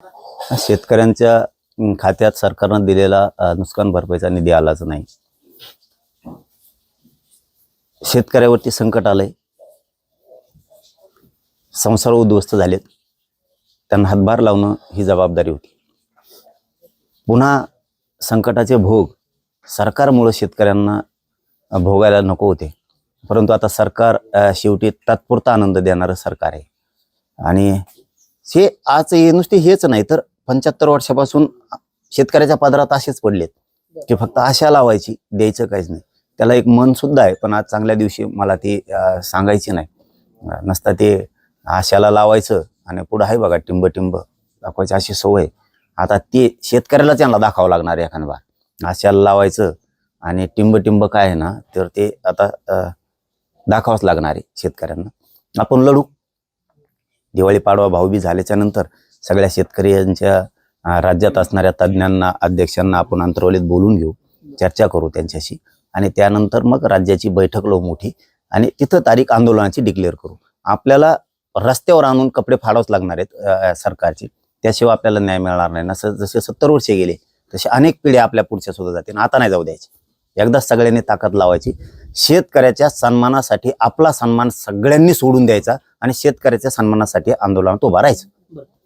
शेतकऱ्यांच्या खात्यात सरकारनं दिलेला नुकसान भरपाईचा निधी आलाच नाही. शेतकऱ्यावरती संकट आलंय, संसार उद्ध्वस्त झालेत, त्यांना हातभार लावणं ही जबाबदारी होती. पुन्हा संकटाचे भोग सरकारमुळे शेतकऱ्यांना भोगायला नको होते, परंतु आता सरकार शेवटी तात्पुरता आनंद देणारं सरकार आहे. आणि हे आज हे नुसते हेच नाही तर 75 वर्षापासून शेतकऱ्याच्या पदरात असेच पडलेत की फक्त आशा लावायची, द्यायचं काहीच नाही. त्याला एक मन सुद्धा आहे, पण आज चांगल्या दिवशी मला ते सांगायची नाही. नसता ते आशाला लावायचं आणि पुढं आहे बघा टिंब दाखवायची अशी सवय. आता ते शेतकऱ्याला त्यांना दाखवावं लागणार आहे. एखाद बार आशाला लावायचं आणि टिंब काय आहे ना, तर ते आता दाखवावंच लागणार आहे शेतकऱ्यांना. आपण लढू. दिवाळी पाडवा भाऊबीज झाल्याच्या नंतर सगळ्या शेतकऱ्यांच्या राज्यात असणाऱ्या तज्ज्ञांना, अध्यक्षांना आपण अंतर्वलीत बोलून घेऊ, चर्चा करू त्यांच्याशी, आणि त्यानंतर मग राज्याची बैठक लावू मोठी, आणि तिथं तारीख आंदोलनाची डिक्लेअर करू. आपल्याला रस्त्यावर आणून कपडे फाडावच लागणार आहेत सरकारची, त्याशिवाय आपल्याला न्याय मिळणार नाही. ना जसे 70 वर्षे गेले तसे अनेक पिढ्या आपल्या पुढच्या सुद्धा जातील. आता नाही जाऊ द्यायची. एकदा सगळ्यांनी ताकद लावायची. शेतकऱ्याच्या सन्मानासाठी आपला सन्मान सगळ्यांनी सोडून द्यायचा आणि शेतकऱ्याच्या सन्मानासाठी आंदोलनात उभा राहायचं.